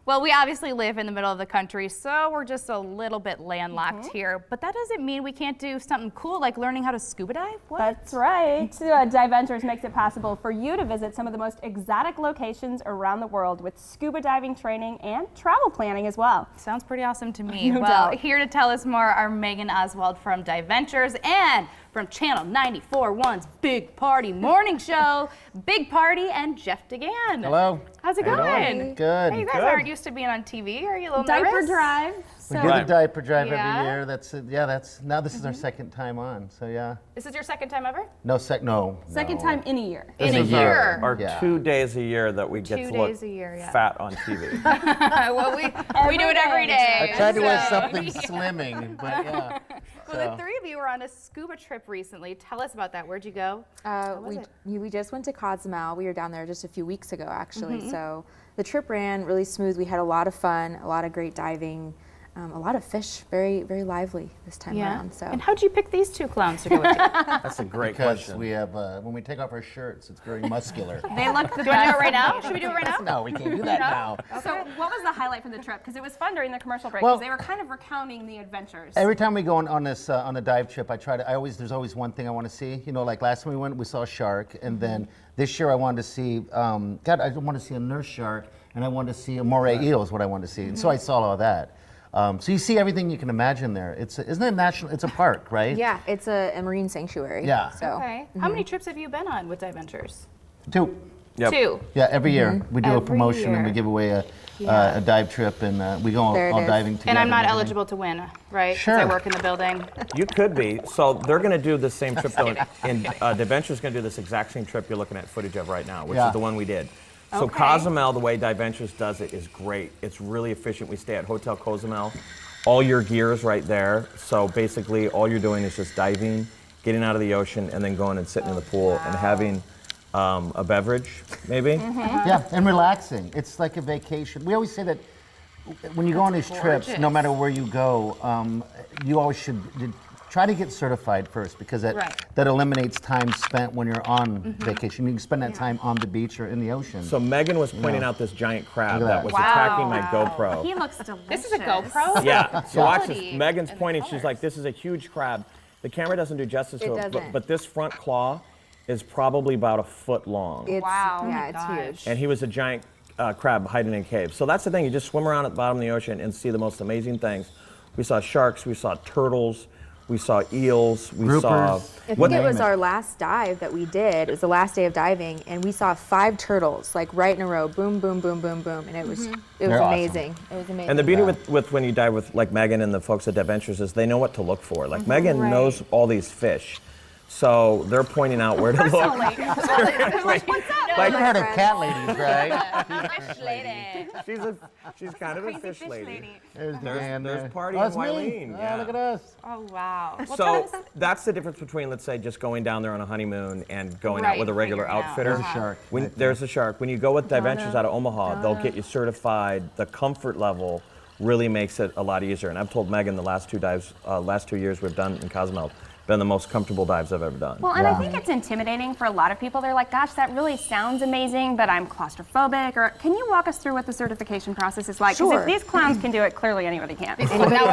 Well, we obviously live in the middle of the country, so we're just a little bit landlocked here. But that doesn't mean we can't do something cool like learning how to scuba dive? What? That's right. DiVentures makes it possible for you to visit some of the most exotic locations around the world with scuba diving training and travel planning as well. Sounds pretty awesome to me. No well, doubt. Here to tell us more are Megan Oswald from DiVentures and from Channel 94.1's Big Party Morning Show, Big Party and Jeff DeGan. Hello. How's it How you going? doing? Good. Hey, you guys aren't used to being on TV. Are you a little Diaper nervous? drive. We So do the diaper drive Yeah. every year. Now this is our second time on. So yeah. This is your second time ever? No. second time in a year. In a is year. Our Yeah. 2 days a year that we get 2 to look days a year, yeah. fat on TV. Well, we do it every day. I tried to wear so- something slimming, but yeah. Well, the three of you were on a scuba trip recently. Tell us about that. Where'd you go? was it? We just went to Cozumel. We were down there just a few weeks ago, actually. So the trip ran really smooth. We had a lot of fun, a lot of great diving, a lot of fish, very, very lively this time around. So. And how'd you pick these two clowns to go with you? That's a great Because question. we have when we take off our shirts, it's very muscular. They look the Do you want to do best. it right now? Should we do it right now? No, we can't do that now. So what was the highlight from the trip? Because it was fun during the commercial break. Well- Because they were kind of recounting the adventures. Every time we go on this on a dive trip, there's always one thing I want to see. You know, like last time we went, we saw a shark, and then this year I wanted to see. I want to see a nurse shark, and I wanted to see a moray eel is what I wanted to see. And so I saw all that. So you see everything you can imagine there. Isn't it national? It's a park, right? Yeah, it's a marine sanctuary. Yeah. So. Okay. How many trips have you been on with DiVentures? 2. Yep. 2. Yeah, every year we do a Every promotion and we year. give away a dive trip, and we go all There it is. diving together. And I'm not everything. eligible to win, right? 'Cause Sure. I work in the building. You could be. So they're going to do the same trip though, and DiVentures going to do this exact same trip you're looking at footage of right now, which Yeah. is the one we did. So Okay. Cozumel, the way DiVentures does it is great. It's really efficient. We stay at Hotel Cozumel. All your gear is right there. So basically all you're doing is just diving, getting out of the ocean, and then going and sitting in the pool and having a beverage, maybe. Yeah, and relaxing. It's like a vacation. We always say that when you go on these trips, no matter where you go, you always should try to get certified first, because that eliminates time spent when you're on vacation. You can spend that time on the beach or in the ocean. So Megan was pointing out this giant crab Look at that that. was Wow. attacking my GoPro. He looks delicious. This is a GoPro? Yeah, so watch this. Quality Megan's and pointing, she's colors. like, this is a huge crab. The camera doesn't do justice to It it, doesn't. but this front claw is probably about 1 foot long. It's, Wow. Yeah, Oh it's my huge. And he was a giant crab hiding in a cave. So that's the thing, you just swim around at the bottom of the ocean and see the most amazing things. We saw sharks, we saw turtles, we saw eels, we saw... Groupers. I think What- it was name it. our last dive that we did. It was the last day of diving, and we saw 5 turtles, like right in a row, boom, boom, boom, boom, boom, and it was They're awesome. amazing. It was amazing. And the beauty with when you dive with like Megan and the folks at DiVentures is they know what to look for. Like Megan knows all these fish. So they're pointing out where to look. Like you heard of cat ladies, right? Fish lady. She's kind of a fish lady. There's Dan There's there. Party Oh, and that's me. Wileen, Oh, yeah. look at us. Oh, wow. Well, tell So us- that's the difference between, let's say, just going down there on a honeymoon and going Right, out with a regular figuring out. outfitter. There's a shark. When, right there. there's a shark. When you go with DiVentures out of Omaha, they'll get you certified. The comfort level really makes it a lot easier. And I've told Megan the last 2 years we've done in Cozumel, been the most comfortable dives I've ever done. Well, and I think it's intimidating for a lot of people. They're like, gosh, that really sounds amazing, but I'm claustrophobic. Or can you walk us through what the certification process is like? Because Sure. if these clowns can do it, clearly anybody can.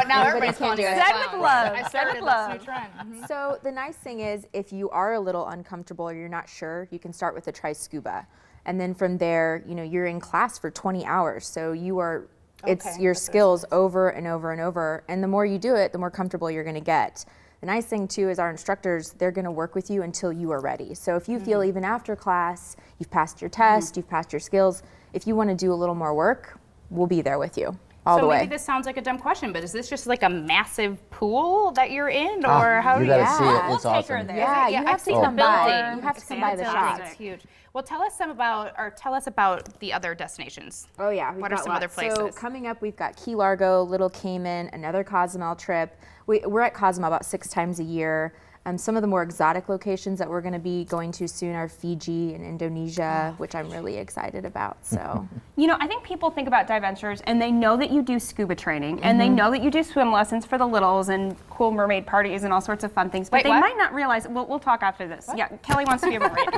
now everybody's calling you a Said clown. with love, I said started with this love. new trend. So the nice thing is, if you are a little uncomfortable or you're not sure, you can start with the Try Scuba, and then from there, you're in class for 20 hours. So it's Okay, your that's skills over and over and over, and the more you do it, the more comfortable you're going to get. The nice thing too is our instructors, they're going to work with you until you are ready. So if you feel even after class, you've passed your test, you've passed your skills, if you want to do a little more work, we'll be there with you all So the way. maybe this sounds like a dumb question, but is this just like a massive pool that you're in, or how do You you? gotta see it. We'll It's take her awesome. there. Yeah, you I've have to seen the come by. building. You have to I've come seen by the building. shop. It's huge. Well, tell us about the other destinations. Oh yeah, we've What are got some other lots. So places? coming up, we've got Key Largo, Little Cayman, another Cozumel trip. We're at Cozumel about 6 times a year. Some of the more exotic locations that we're going to be going to soon are Fiji and Indonesia, which I'm really excited about. So, You know, I think people think about DiVentures and they know that you do scuba training and they know that you do swim lessons for the littles and cool mermaid parties and all sorts of fun things, but Wait, they what? might not realize, we'll talk after this. Yeah, Kelly wants to be a mermaid.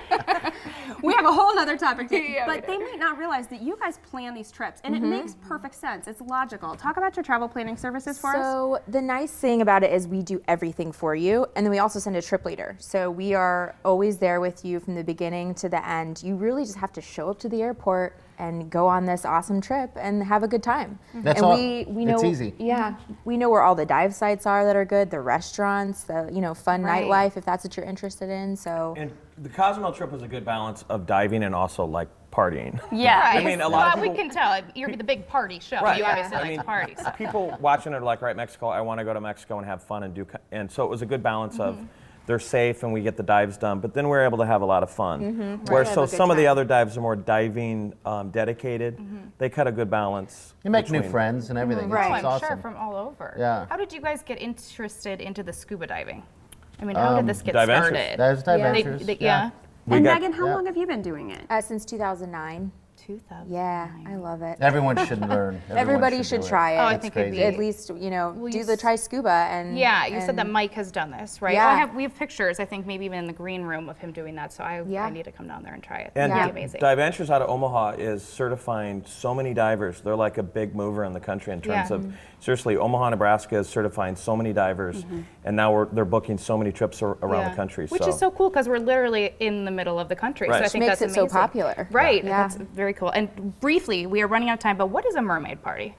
We have a whole nother topic, but they might not realize that you guys plan these trips and it makes perfect sense. It's logical. Talk about your travel planning services for us. So the nice thing about it is we do everything for you, and then we also send a trip leader. So we are always there with you from the beginning to the end. You really just have to show up to the airport and go on this awesome trip and have a good time. That's and all. we know, It's easy. Yeah, we know where all the dive sites are that are good, the restaurants, the fun Right. nightlife if that's what you're interested in. So And the Cozumel trip was a good balance of diving and also like partying. Yeah. Right. I mean, a lot of we people- can tell you're the big party show. Right. You obviously I like mean, to party. So. People watching it are like, right, Mexico, I want to go to Mexico and have fun and do, and so it was a good balance of they're safe and we get the dives done, but then we're able to have a lot of fun. Where Have so a good some of the time. other dives are more diving dedicated. They cut a good balance. You make new between- friends and everything. Right. Oh, It's I'm awesome. sure from all over. Yeah. How did you guys get interested into the scuba diving? I mean, how did this get DiVentures. started? That's Yeah. DiVentures. Yeah. We And got- Megan, how yeah. long have you been doing it? since 2009. 2000. Yeah, I love it. Everyone should learn. Everyone Everybody should do it. try it. Oh, I It's think it'd be. crazy. At least do you the try scuba and Yeah, you said that and- Mike has done this, right? Yeah. We have pictures, I think maybe even in the green room of him doing that, so I Yeah. need to come down there and try it. And That'd be amazing. DiVentures out of Omaha is certifying so many divers. They're like a big mover in the country in terms Yeah. of, seriously, Omaha, Nebraska is certifying so many divers, and now they're booking so many trips around Yeah. the country. Which is so cool because we're literally in the middle of the country. So Right. I Which think makes that's it so amazing. popular. Right. Yeah. That's very cool. And briefly, we are running out of time, but what is a mermaid party?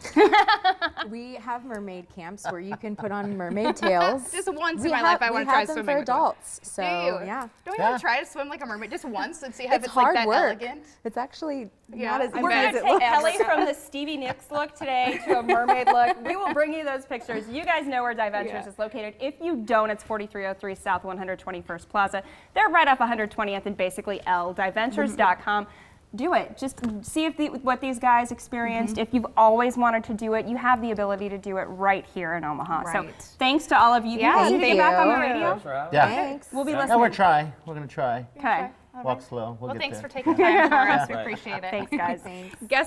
We have mermaid camps where you can put on mermaid tails. Just once in We my have- life, I want to we try have them swimming for with one. adults. So Do you? yeah, Don't you Yeah. want to try to swim like a mermaid just once and see how it's it's like hard that work. elegant? It's actually Yeah, not as I easy We're bet. going as to it take looks. Kelly from the Stevie Nicks look today to a mermaid look. We will bring you those pictures. You guys know where DiVentures Yeah. is located. If you don't, it's 4303 South 121st Plaza. They're right off 120th and basically L. DiVentures.com. Do it. Just see if what these guys experienced. If you've always wanted to do it, you have the ability to do it right here in Omaha. So Right. thanks to all of you. Do you Yeah, guys need to thank get back on the you. radio? Yeah. Thanks. We'll be Yeah, listening. we're trying. We're gonna try. Okay. Walk slow. We'll Well, get thanks there. for taking time for us. We appreciate it. Thanks, guys. Thanks. Guess